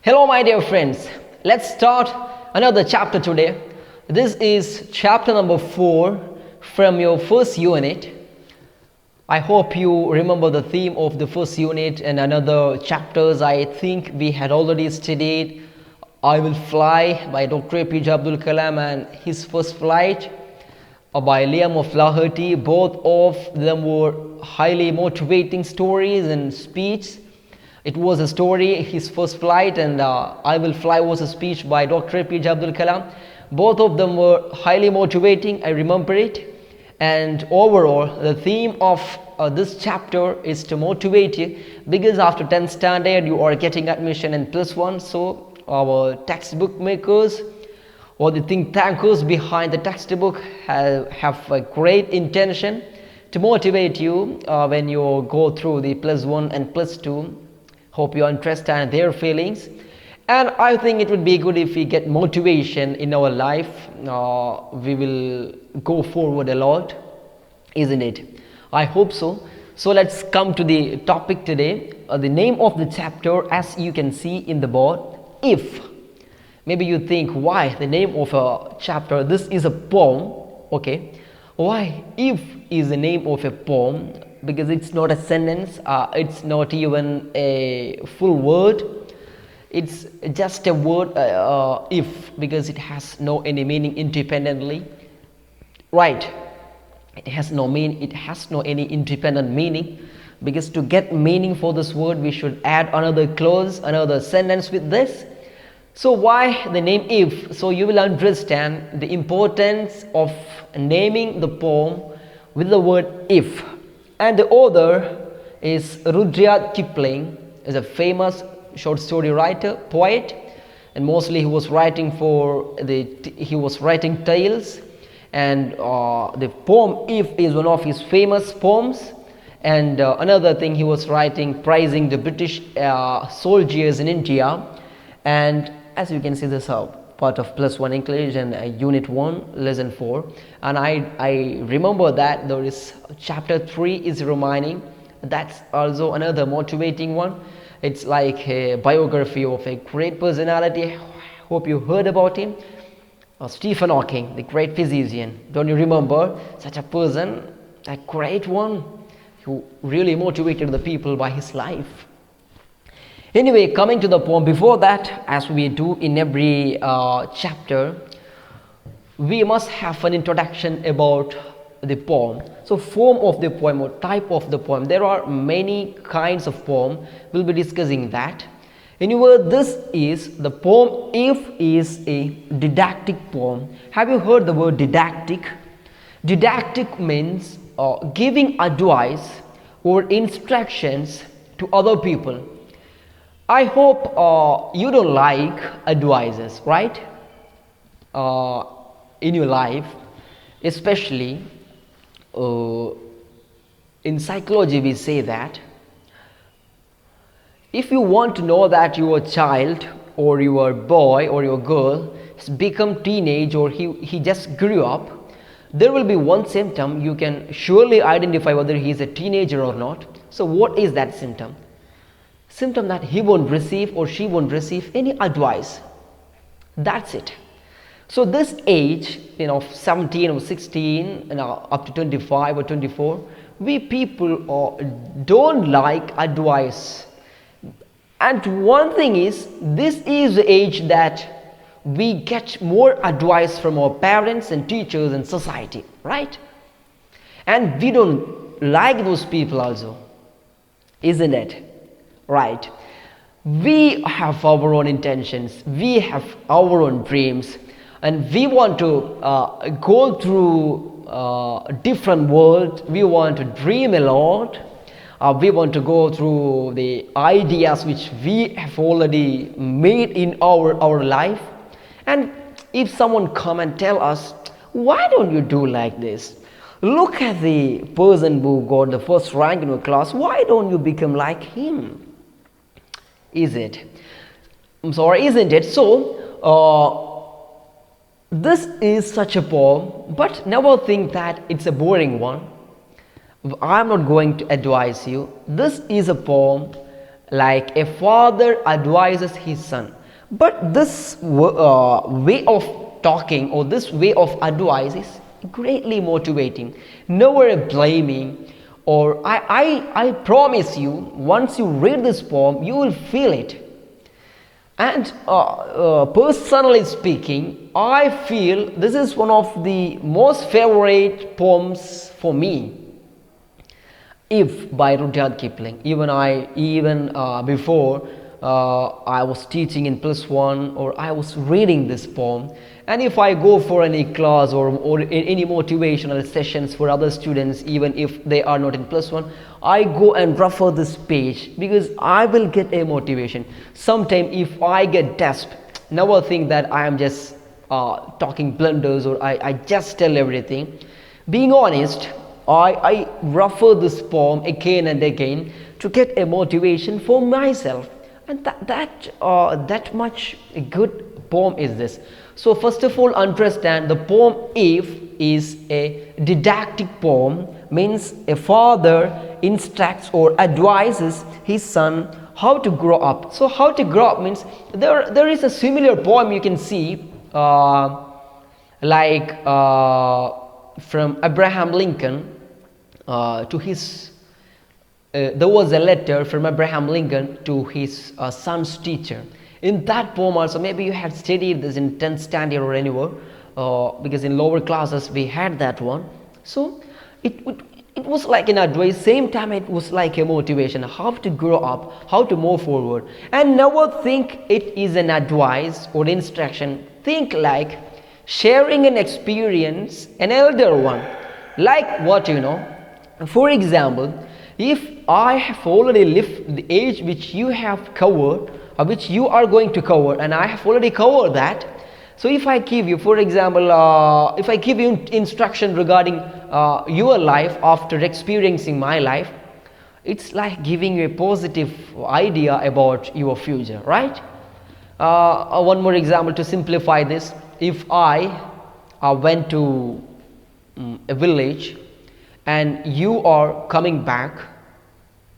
Hello, my dear friends. Let's start another chapter today. This is chapter number 4 from your first unit. I hope you remember the theme of the first unit and another chapters. I think we had already studied I Will Fly by Dr. APJ Abdul Kalam and his first flight by Liam of Laherty. Both of them were highly motivating stories and speeches. It was a story, his first flight, and I Will Fly was a speech by Dr. APJ Abdul Kalam. Both of them were highly motivating, I remember it. And overall, the theme of this chapter is to motivate you, because after 10th standard you are getting admission in +1. So our textbook makers or the think tankers behind the textbook have a great intention to motivate you when you go through the +1 and +2. Hope you understand their feelings, and I think it would be good if we get motivation in our life. We will go forward a lot, isn't it? I hope so. So let's come to the topic today. The name of the chapter, as you can see in the board, If. Maybe you think, why the name of a chapter? This is a poem, okay? Why If is the name of a poem? Because it's not a sentence, it's not even a full word, it's just a word, if, because it has no any meaning independently, right? It has no any independent meaning, because to get meaning for this word we should add another clause, another sentence with this. So why the name If? So you will understand the importance of naming the poem with the word if. And the author is Rudyard Kipling, is a famous short story writer, poet, and mostly he was writing tales. And the poem If is one of his famous poems. And another thing, he was writing praising the British soldiers in India. And as you can see, this is part of +1 English and unit 1 lesson 4, and I remember that there is chapter 3 is remaining. That's also another motivating one. It's like a biography of a great personality. Hope you heard about him, Stephen Hawking, the great physician. Don't you remember such a person, a great one who really motivated the people by his life? Anyway, coming to the poem, before that, as we do in every chapter, we must have an introduction about the poem. So form of the poem or type of the poem, there are many kinds of poem. We'll be discussing that. Anyway, this is the poem If is a didactic poem. Have you heard the word didactic? Didactic means giving advice or instructions to other people. I hope you don't like advices, right? In your life, especially in psychology, we say that if you want to know that your child or your boy or your girl has become teenage or he just grew up, there will be one symptom you can surely identify whether he is a teenager or not. So what is that symptom? Symptom that he won't receive or she won't receive any advice. That's it. So this age, 17 or 16, up to 25 or 24, we people don't like advice. And one thing is, this is the age that we get more advice from our parents and teachers and society, right? And we don't like those people also, isn't it? Right. We have our own intentions, we have our own dreams, and we want to go through a different world. We want to dream a lot. We want to go through the ideas which we have already made in our life. And if someone come and tell us, why don't you do like this? Look at the person who got the first rank in your class. Why don't you become like him? Isn't it? So this is such a poem, but never think that it's a boring one. I'm not going to advise you. This is a poem like a father advises his son. But this way of talking or this way of advice is greatly motivating, never blaming. Or I promise you, once you read this poem, you will feel it. And personally speaking, I feel this is one of the most favorite poems for me. If by Rudyard Kipling. Even before I was teaching in +1, or I was reading this poem, and if I go for any class or any motivational sessions for other students, even if they are not in +1, I go and refer this page because I will get a motivation. Sometime if I get desperate, never think that I am just talking blunders, or I just tell everything. Being honest, I refer this poem again and again to get a motivation for myself, and that much a good poem is this. So first of all, understand the poem If is a didactic poem, means a father instructs or advises his son how to grow up. So how to grow up means there is a similar poem you can see from Abraham Lincoln to his there was a letter from Abraham Lincoln to his son's teacher. In that poem also, maybe you had studied this in 10th standard or anywhere, because in lower classes we had that one. So it was like an advice, same time it was like a motivation, how to grow up, how to move forward. And never think it is an advice or instruction. Think like sharing an experience, an elder one. Like what, for example, if I have already lived the age which you have covered, or which you are going to cover, and I have already covered that, so if I give you, for example, if I give you instruction regarding your life after experiencing my life, it's like giving you a positive idea about your future, right? One more example to simplify this. If I went to a village and you are coming back,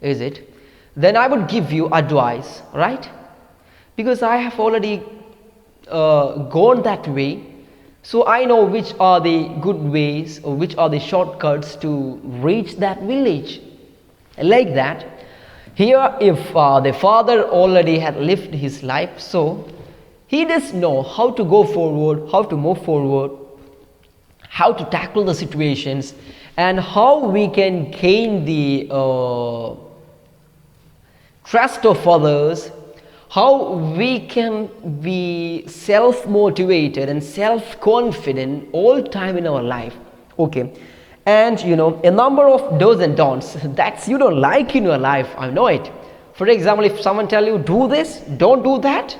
is it? Then I would give you advice, right? Because I have already gone that way, so I know which are the good ways or which are the shortcuts to reach that village. Like that, here if the father already had lived his life, so he does know how to go forward, how to move forward, how to tackle the situations, and how we can gain the trust of others, how we can be self-motivated and self-confident all time in our life. Okay, and a number of do's and don'ts that you don't like in your life, I know it. For example, if someone tell you do this, don't do that,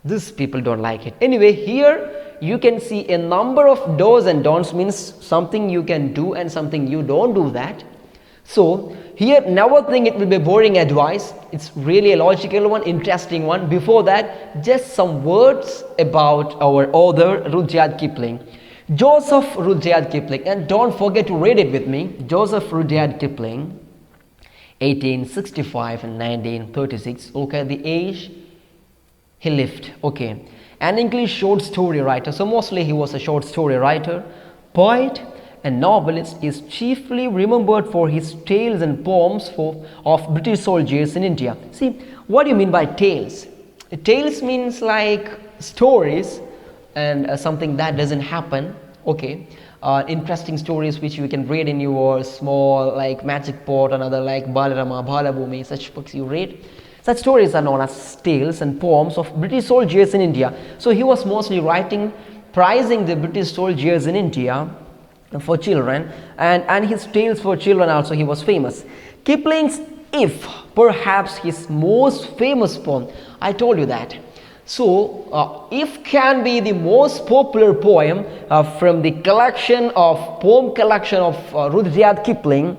these people don't like it. Anyway, here you can see a number of do's and don'ts, means something you can do and something you don't do that. So here, never think it will be boring advice. It's really a logical one, interesting one. Before that, just some words about our author Rudyard Kipling. Joseph Rudyard Kipling, and don't forget to read it with me. Joseph Rudyard Kipling, 1865 and 1936. Look at the age he lived. Okay, an English short story writer. So mostly he was a short story writer, poet, and novelist. Is chiefly remembered for his tales and poems of British soldiers in India. See, what do you mean by tales? Tales means like stories and something that doesn't happen. Okay, interesting stories which you can read in your small like Magic Pot, another like Balarama, Balabhumi, such books you read. Such stories are known as tales and poems of British soldiers in India. So he was mostly writing, praising the British soldiers in India for children, and his tales for children also he was famous. Kipling's If, perhaps his most famous poem. I told you that. So If can be the most popular poem from the poem collection of Rudyard Kipling,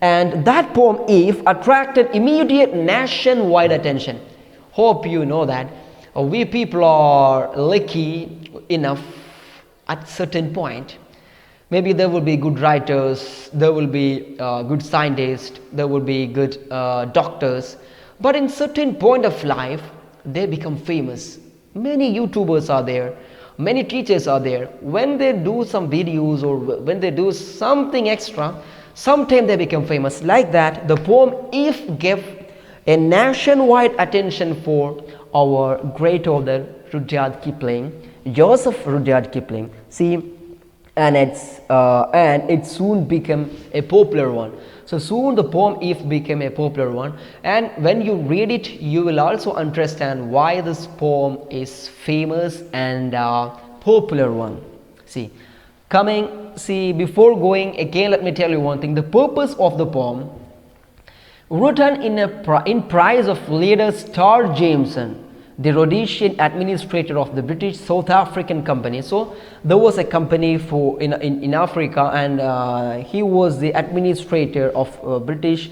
and that poem If attracted immediate nationwide attention. Hope you know that we people are lucky enough at certain point. Maybe there will be good writers, there will be good scientists, there will be good doctors, but in certain point of life they become famous. Many YouTubers are there, many teachers are there. When they do some videos or when they do something extra, sometimes they become famous. Like that, the poem If gave a nationwide attention for our great author Rudyard Kipling, Joseph Rudyard Kipling. See, and it soon became a popular one. So soon the poem If became a popular one, and when you read it, you will also understand why this poem is famous and popular one. See, before going again, let me tell you one thing. The purpose of the poem, written in praise of leader Star Jameson, the Rhodesian administrator of the British South African Company. So there was a company in Africa, and he was the administrator of British,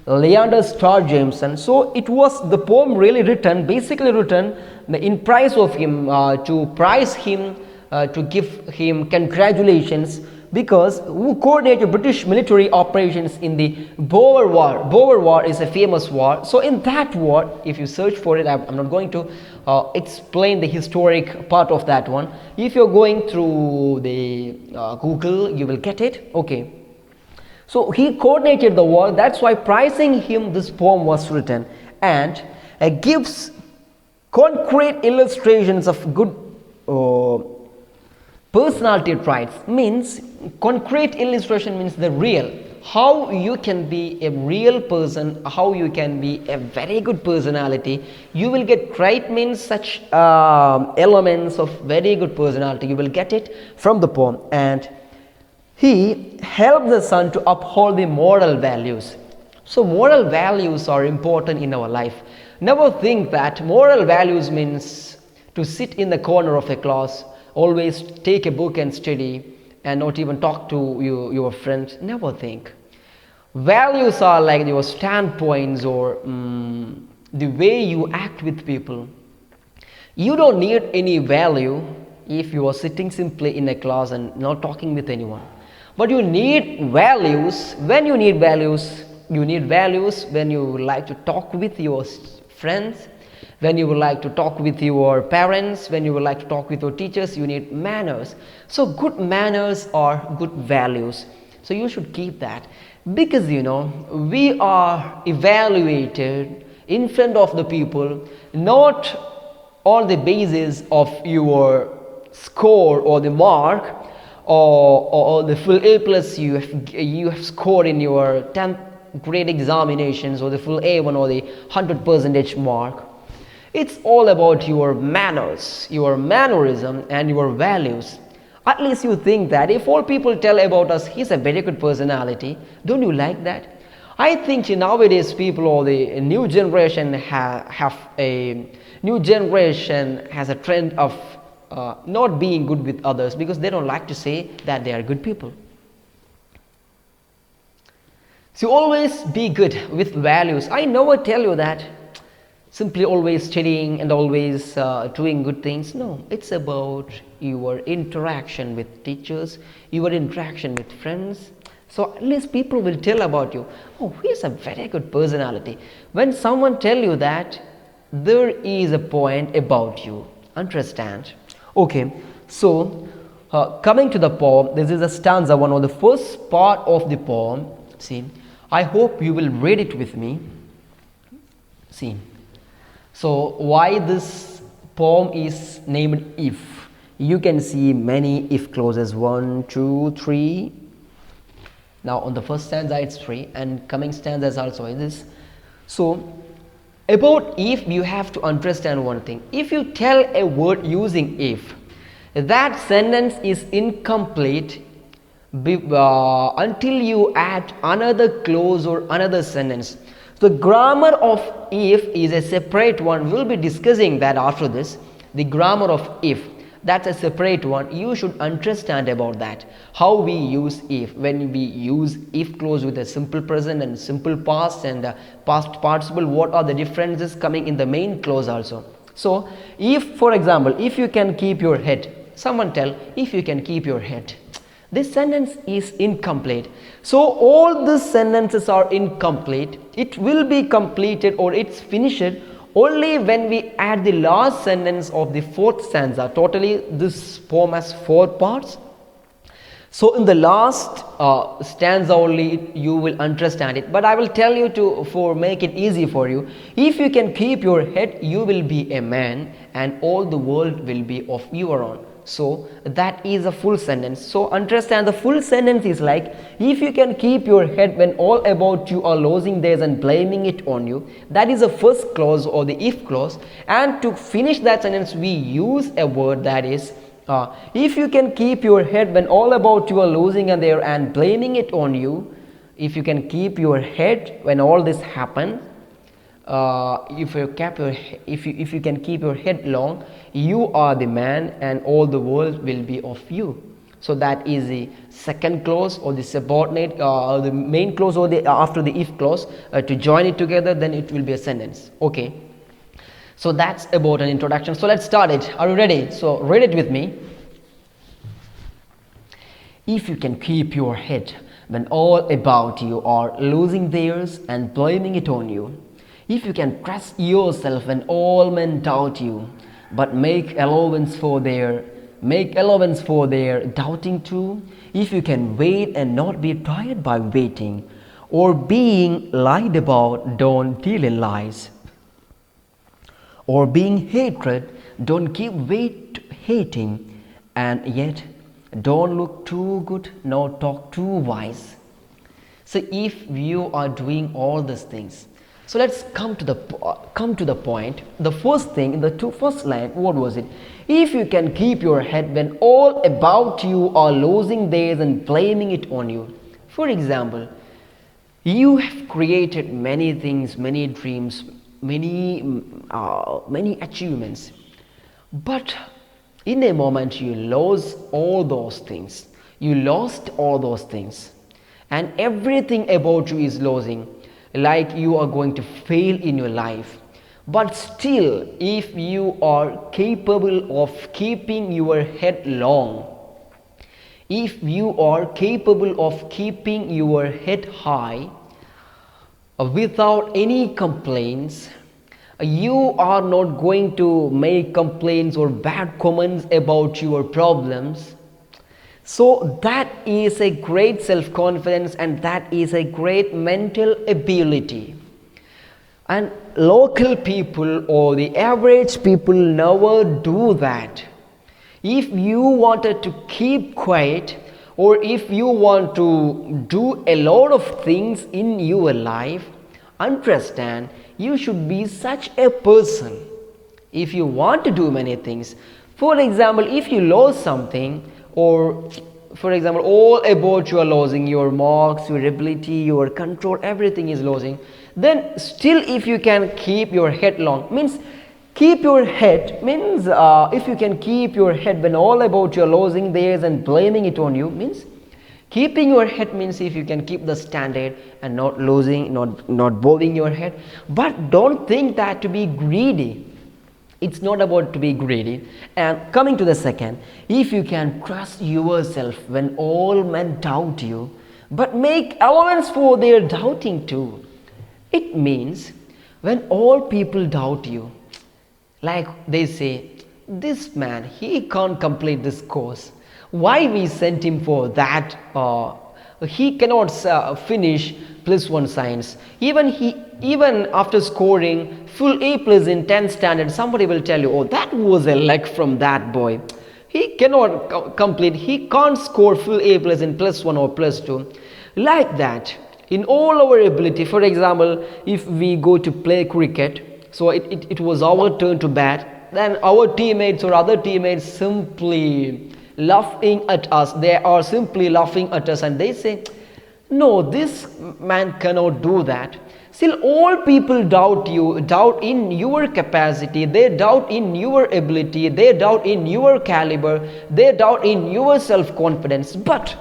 Leander Star Jameson. So it was the poem really basically written in praise of him, to praise him, to give him congratulations, because who coordinated British military operations in the Boer War. Boer War is a famous war. So in that war, if you search for it, I'm not going to explain the historic part of that one. If you're going through the Google, you will get it. Okay. So he coordinated the war. That's why praising him, this poem was written, and gives concrete illustrations of good personality traits. Means concrete illustration means the real, how you can be a real person, how you can be a very good personality. You will get trait means such elements of very good personality. You will get it from the poem. And he helped the son to uphold the moral values. So moral values are important in our life. Never think that moral values means to sit in the corner of a class, always take a book and study, and not even talk to your friends. Never think. Values are like your standpoints, or the way you act with people. You don't need any value if you are sitting simply in a class and not talking with anyone. But you need values. When you need values, when you like to talk with your friends, when you would like to talk with your parents, when you would like to talk with your teachers. You need manners. So good manners are good values. So you should keep that, because we are evaluated in front of the people not on the basis of your score or the mark, or the full A plus you have scored in your 10th grade examinations, or the full A1 or the 100% mark. It's all about your manners, your mannerism, and your values. At least you think that. If all people tell about us, he's a very good personality, don't you like that? I think nowadays people, or the new generation has a trend of not being good with others, because they don't like to say that they are good people. So always be good with values. I never tell you that simply always studying and always doing good things. No, it's about your interaction with teachers, your interaction with friends. So at least people will tell about you, oh, he has a very good personality. When someone tell you that, there is a point about you. Understand? Okay, so coming to the poem, this is a stanza one, or the first part of the poem. See, I hope you will read it with me. See, so why this poem is named If? You can see many if clauses, 1, 2, 3. Now on the first stanza it's 3, and coming stanzas also is this. So about if, you have to understand one thing. If you tell a word using if, that sentence is incomplete until you add another clause or another sentence. The grammar of if is a separate one. We'll be discussing that after this. The grammar of if, that's a separate one. You should understand about that, how we use if. When we use if clause with a simple present and simple past and past participle, what are the differences coming in the main clause also. So if, for example, if you can keep your head, someone tell, if you can keep your head, This sentence is incomplete. So all the sentences are incomplete. It will be completed or it's finished only when we add the last sentence of the fourth stanza. Totally this poem has 4 parts. So in the last stanza only you will understand it, but I will tell you to for make it easy for you. If you can keep your head, you will be a man and all the world will be of your own. So that is a full sentence. So understand, the full sentence is like, if you can keep your head when all about you are losing theirs and blaming it on you. That is the first clause or the if clause. And to finish that sentence we use a word that is if you can keep your head when all about you are losing and there and blaming it on you. If you can keep your head when all this happens, if you can keep your head long, you are the man and all the world will be of you. So that is the second clause or the subordinate, the main clause or the after the if clause. To join it together, then it will be a sentence. Okay. So that's about an introduction. So let's start it. Are you ready? So read it with me. If you can keep your head when all about you are losing theirs and blaming it on you. If you can trust yourself when all men doubt you, but make allowance for their doubting too. If you can wait and not be tired by waiting, or being lied about, don't deal in lies. Or being hatred, don't give weight to hating, and yet don't look too good nor talk too wise. So if you are doing all these things, so let's come to the point. The first thing in the first line, what was it? If you can keep your head when all about you are losing theirs and blaming it on you. For example, you have created many things, many dreams, many achievements, but in a moment you lost all those things. And everything about you is losing, like you are going to fail in your life. But still, if you are capable of keeping your head long, if you are capable of keeping your head high without any complaints, you are not going to make complaints or bad comments about your problems. So that is a great self-confidence and that is a great mental ability. And local people or the average people never do that. If you wanted to keep quiet, or if you want to do a lot of things in your life, understand, you should be such a person. If you want to do many things, for example, if you lost something, or for example all about you are losing, your marks, your ability, your control, everything is losing, then still if you can keep your head long, means keep your head means if you can keep your head when all about you are losing theirs and blaming it on you, means keeping your head means if you can keep the standard and not losing, not bowing your head. But don't think that to be greedy. It's not about to be greedy. And coming to the second, if you can trust yourself when all men doubt you, but make allowance for their doubting too. It means when all people doubt you, like they say, this man, he can't complete this course. Why we sent him for that? He cannot finish +1 science. Even after scoring full A+ in 10th standard, somebody will tell you, oh, that was a lack from that boy. He cannot complete. He can't score full A+ in +1 or +2. Like that, in all our ability. For example, if we go to play cricket, so it was our turn to bat, then our teammates or other teammates simply laughing at us. They are simply laughing at us and they say, no, this man cannot do that. Still all people doubt you, doubt in your capacity, they doubt in your ability, they doubt in your caliber, they doubt in your self-confidence. But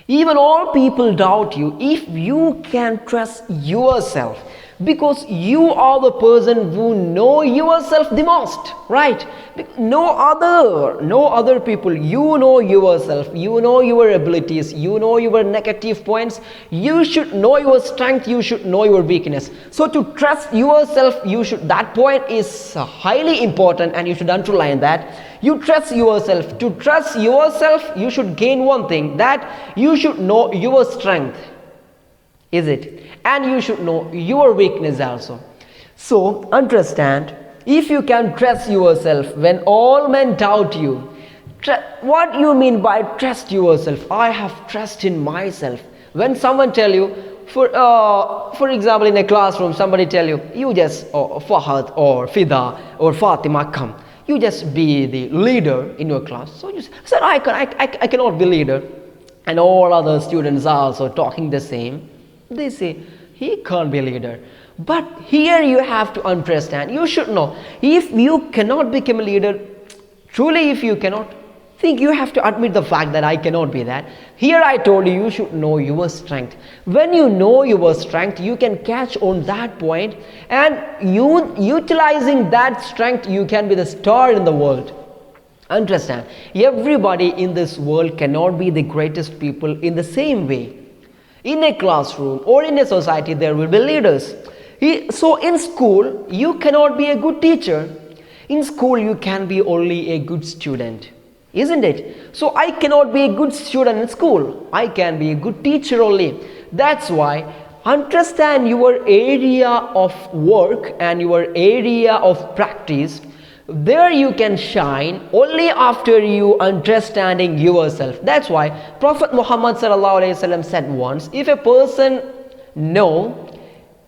even all people doubt you, if you can trust yourself, Because you are the person who know yourself the most, right? No other people. You know yourself, you know your abilities, you know your negative points, you should know your strength, you should know your weakness. So to trust yourself, that point is highly important, and you should underline that. You trust yourself. To trust yourself, you should gain one thing, that you should know your strength, is it? And you should know your weakness also. So understand, if you can trust yourself when all men doubt you. What you mean by trust yourself? I have trust in myself. When someone tell you, for example, in a classroom, somebody tell you, you just Fahad or Fida or Fatima, come, you just be the leader in your class. So you said, I cannot be leader, and all other students are also talking the same. They say, he can't be a leader. But here you have to understand, you should know, if you cannot become a leader, truly if you cannot, think you have to admit the fact that I cannot be that. Here I told you, you should know your strength. When you know your strength, you can catch on that point, and you utilizing that strength, you can be the star in the world. Understand, everybody in this world cannot be the greatest people in the same way. In a classroom or in a society, there will be leaders. So in school, you cannot be a good teacher. In school, you can be only a good student, isn't it? So I cannot be a good student in school. I can be a good teacher only. That's why understand your area of work and your area of practice. There you can shine only after you understanding yourself. That's why Prophet Muhammad said once, if a person know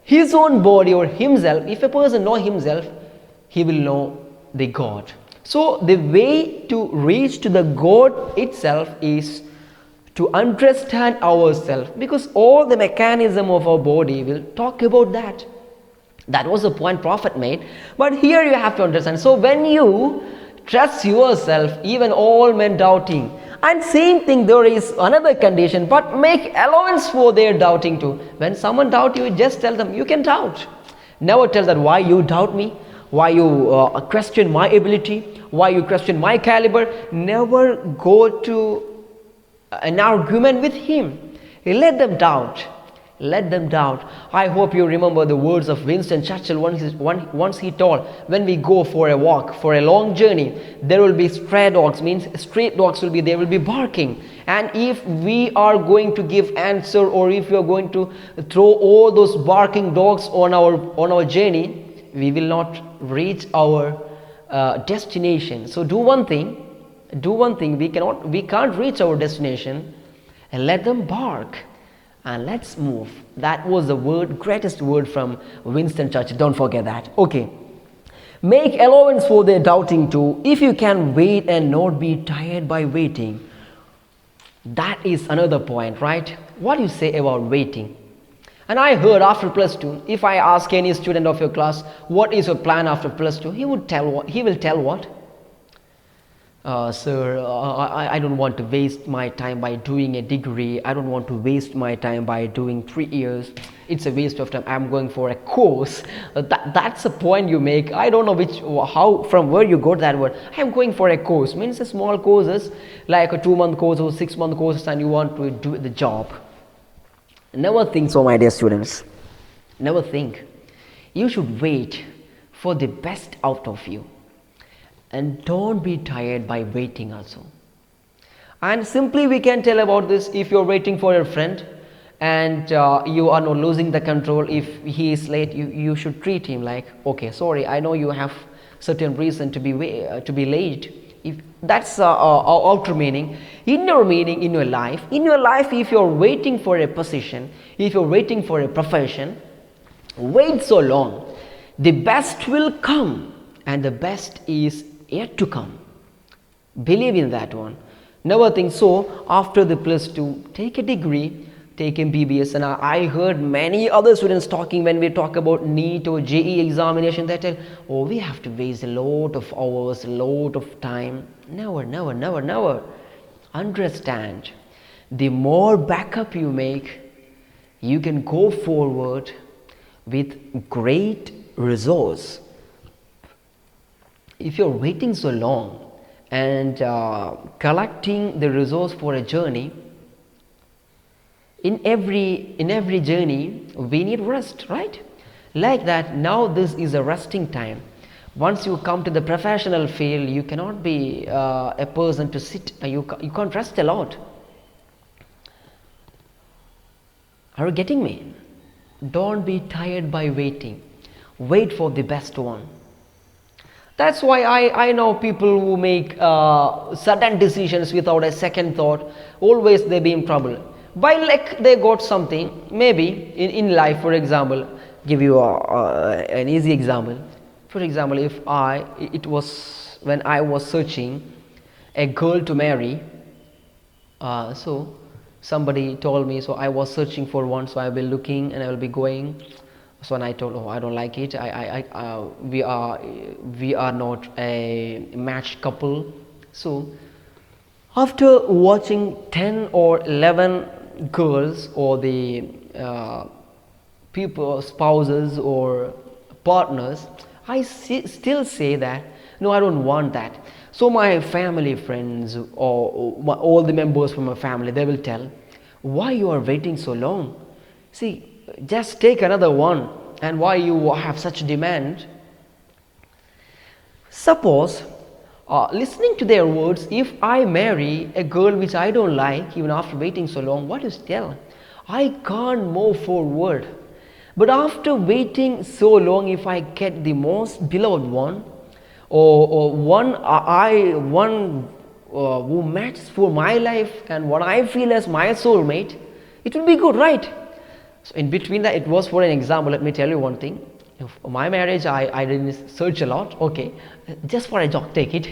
his own body or himself, if a person know himself, he will know the God. So the way to reach to the God itself is to understand ourselves, because all the mechanism of our body will talk about that. That was the point Prophet made. But here you have to understand. So when you trust yourself, even all men doubting. And same thing, there is another condition, but make allowance for their doubting too. When someone doubt you, just tell them, you can doubt. Never tell that why you doubt me, why you question my ability, why you question my caliber. Never go to an argument with him. Let them doubt. Let them doubt. I hope you remember the words of Winston Churchill once he told, when we go for a walk, for a long journey, there will be stray dogs, means street dogs will be, they will be barking. And if we are going to give answer, or if you are going to throw all those barking dogs on our journey, we will not reach our destination. So do one thing, we can't reach our destination, and let them bark. And let's move. That was the greatest word from Winston Churchill. Don't forget that. Okay. Make allowance for their doubting too. If you can wait and not be tired by waiting. That is another point, right? What do you say about waiting? And I heard after plus 2, if I ask any student of your class, what is your plan after plus 2? He will tell what? Sir, I don't want to waste my time by doing a degree. I don't want to waste my time by doing 3 years. It's a waste of time. I'm going for a course. That's a point you make. I don't know from where you got that word. I'm going for a course. Means a small courses, like a 2-month course or 6-month courses, and you want to do the job. Never think so, my dear students. Never think. You should wait for the best out of you. And don't be tired by waiting also. And simply we can tell about this, if you're waiting for your friend and you are not losing the control, if he is late, you should treat him like, okay, sorry, I know you have certain reason to be late. If that's outer meaning. Inner meaning in your life, if you're waiting for a position, if you're waiting for a profession, wait so long, the best will come, and the best is yet to come. Believe in that one. Never think so. After the plus 2, take a degree, take MBBS. And I heard many other students talking when we talk about NEET or JE examination. They tell, oh, we have to waste a lot of hours, a lot of time. Never. Understand. The more backup you make, you can go forward with great resource. If you're waiting so long and collecting the resource for a journey, in every journey we need rest, right? Like that, now this is a resting time. Once you come to the professional field, you cannot be a person to sit, you can't rest a lot. Are you getting me? Don't be tired by waiting. Wait for the best one. That's why I know people who make sudden decisions without a second thought, always they be in trouble. By luck they got something, maybe in life. For example, give you an easy example. For example, it was when I was searching a girl to marry, so somebody told me, so I was searching for one, so I will be looking and I will be going. So when I told, oh, I don't like it, we are not a matched couple. So after watching 10 or 11 girls, or the people, spouses or partners, I still say that no, I don't want that. So my family friends or all the members from my family, they will tell, why you are waiting so long? See, just take another one, and why you have such demand? Suppose, listening to their words, if I marry a girl which I don't like, even after waiting so long, what is tell? I can't move forward. But after waiting so long, if I get the most beloved one, or one who matches for my life and what I feel as my soulmate, it will be good, right? So in between that, it was for an example. Let me tell you one thing. If my marriage, I didn't search a lot. Okay, just for a joke, take it.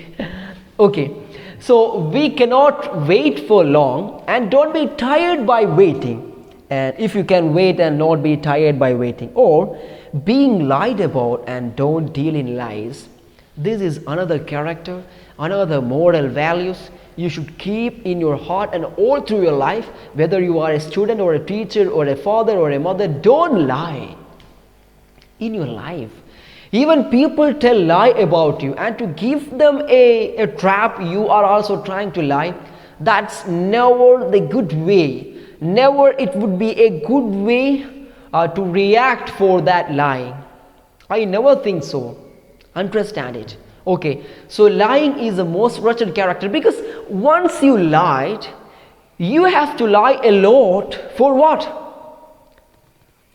Okay, so we cannot wait for long, and don't be tired by waiting. And if you can wait and not be tired by waiting, or being lied about and don't deal in lies, this is another character, another moral values you should keep in your heart and all through your life. Whether you are a student or a teacher or a father or a mother, don't lie in your life. Even people tell lie about you, and to give them a trap, you are also trying to lie. That's never the good way. Never it would be a good way to react for that lying. I never think so. Understand it. Okay, so lying is the most wretched character, because once you lied, you have to lie a lot for what?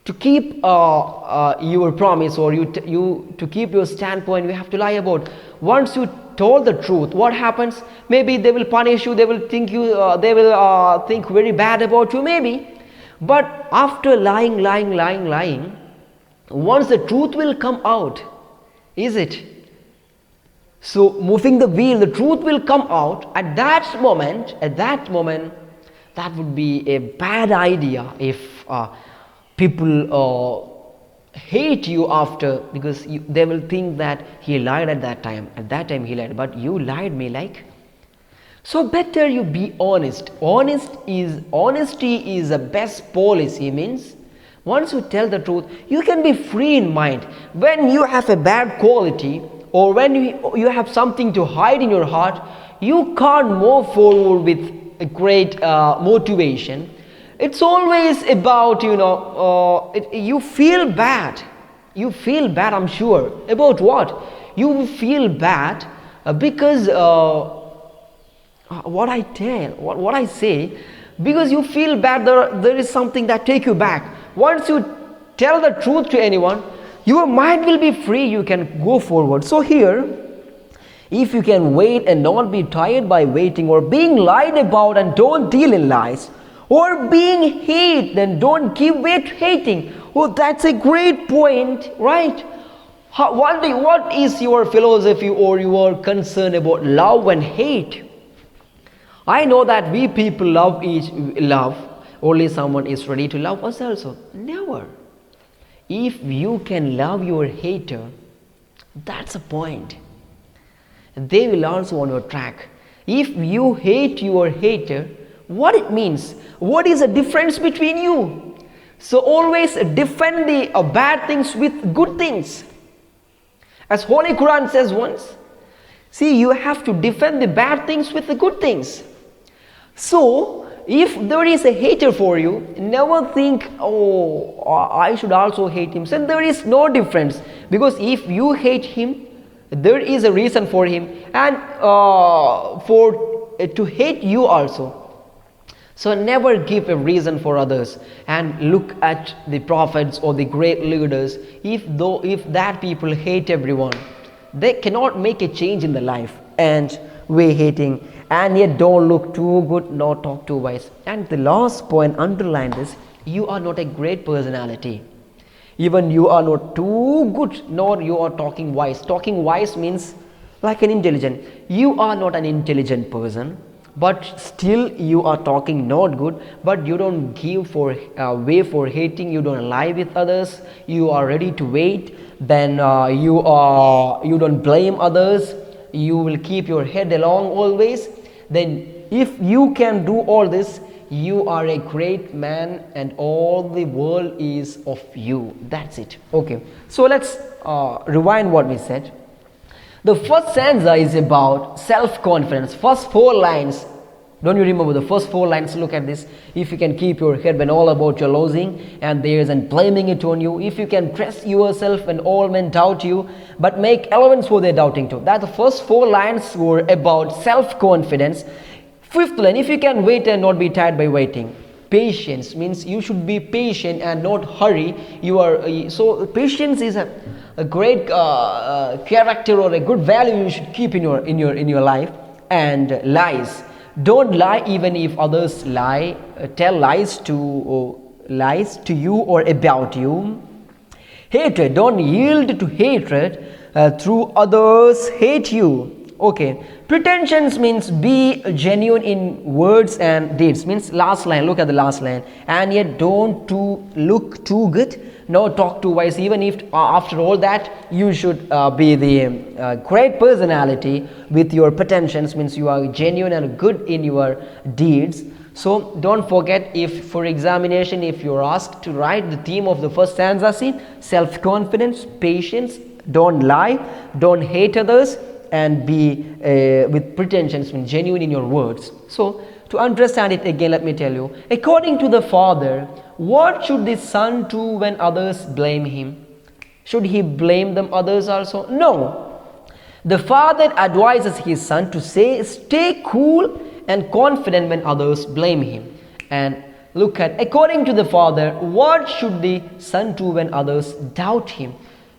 To keep your promise, or to keep your standpoint, you have to lie about. Once you told the truth, what happens? Maybe they will punish you, they will think think very bad about you, maybe. But after lying, once the truth will come out, is it? So moving the wheel, the truth will come out. At that moment, that would be a bad idea if people hate you after, because they will think that he lied at that time. At that time he lied, but you lied me like. So better you be honest. Honesty is the best policy. Means once you tell the truth, you can be free in mind. When you have a bad quality, or when you have something to hide in your heart, you can't move forward with a great motivation. It's always about, you feel bad. You feel bad, I'm sure. About what? You feel bad because what I say, because you feel bad, there is something that take you back. Once you tell the truth to anyone, your mind will be free, you can go forward. So here, if you can wait and not be tired by waiting, or being lied about and don't deal in lies, or being hate, then don't give way to hating. Oh, that's a great point, right? What is your philosophy or your concern about love and hate? I know that we people love, only someone is ready to love us also. Never. If you can love your hater, that's a point. They will also on your track. If you hate your hater, what it means? What is the difference between you? So always defend the bad things with good things. As Holy Quran says once, see, you have to defend the bad things with the good things. So if there is a hater for you, never think, oh, I should also hate him. So there is no difference, because if you hate him, there is a reason for him, and for to hate you also. So never give a reason for others, and look at the prophets or the great leaders. If that people hate everyone, they cannot make a change in the life, and we're hating, and yet don't look too good nor talk too wise. And the last point, underline this: you are not a great personality. Even you are not too good, nor you are talking wise. Talking wise means like an intelligent. You are not an intelligent person, but still you are talking not good, but you don't give for way for hating. You don't lie with others. You are ready to wait. Then you don't blame others. You will keep your head along always. Then if you can do all this, you are a great man, and all the world is of you. That's it. Okay, so let's rewind what we said. The first stanza is about self-confidence. First 4 lines. Don't you remember the first 4 lines? Look at this. If you can keep your head when all about your losing, and there isn't blaming it on you. If you can trust yourself when all men doubt you, but make allowance for their doubting too. That the first 4 lines were about self-confidence. 5th line: if you can wait and not be tired by waiting. Patience means you should be patient and not hurry. So patience is a great character, or a good value you should keep in your life. And lies: don't lie even if others lie. Tell lies to you or about you. Hatred: don't yield to hatred through others hate you. Okay. Pretensions means be genuine in words and deeds. Means last line, look at the last line. And yet don't look too good, no talk too wise. Even if after all that, you should be the great personality with your pretensions. Means you are genuine and good in your deeds. So don't forget, if for examination, if you're asked to write the theme of the first stanza, see, self-confidence, patience, don't lie, don't hate others, and be with pretensions, means genuine in your words. So to understand it again, let me tell you, according to the father, what should the son do when others blame him? Should he blame them others also? No. The father advises his son to stay cool and confident when others blame him. And look at, according to the father, what should the son do when others doubt him?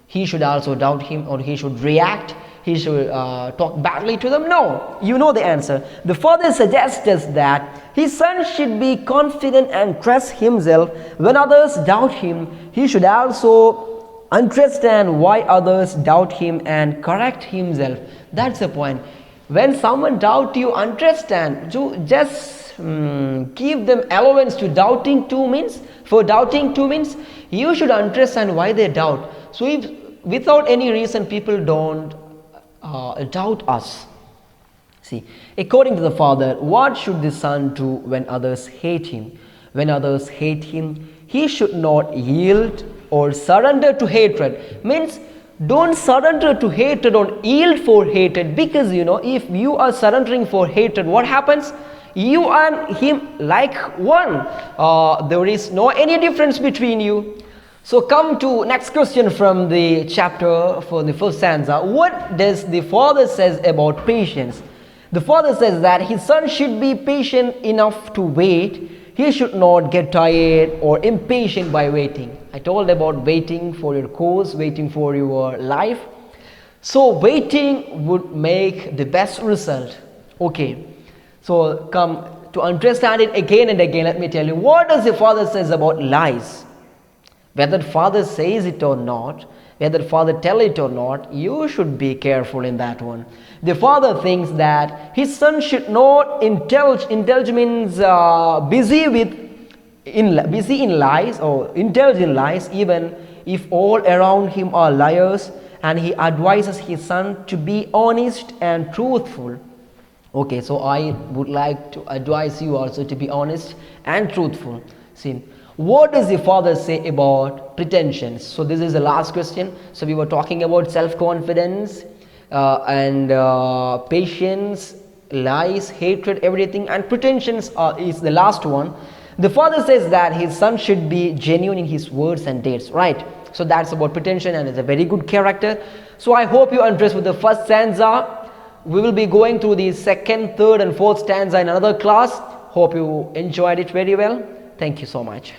He should also doubt him, or he should react. He should talk badly to them? No. You know the answer. The father suggests us that his son should be confident and trust himself. When others doubt him, he should also understand why others doubt him and correct himself. That's the point. When someone doubts you, understand. Just give them allowance to doubting too means. For doubting too means, you should understand why they doubt. So if without any reason people don't doubt us. See, according to the father, what should the son do when others hate him? When others hate him, he should not yield or surrender to hatred. Means don't surrender to hatred or yield for hatred, because if you are surrendering for hatred, what happens? You and him like one. There is no any difference between you. So come to next question from the chapter for the first stanza. What does the father says about patience? The father says that his son should be patient enough to wait. He should not get tired or impatient by waiting. I told about waiting for your course, waiting for your life. So waiting would make the best result. Okay. So come to understand it again and again, let me tell you, what does the father says about lies? Whether father says it or not, whether father tell it or not, you should be careful in that one. The father thinks that his son should not indulge means busy in lies or indulge in lies, even if all around him are liars, and he advises his son to be honest and truthful. Okay, so I would like to advise you also to be honest and truthful. See, What does the father say about pretensions? So this is the last question. So we were talking about self-confidence and patience, lies, hatred, everything, and pretensions is the last one. The father says that his son should be genuine in his words and deeds, right? So that's about pretension, and it's a very good character. So I hope you are impressed with the first stanza. We will be going through the second, third and fourth stanza in another class. Hope you enjoyed it very well. Thank you so much.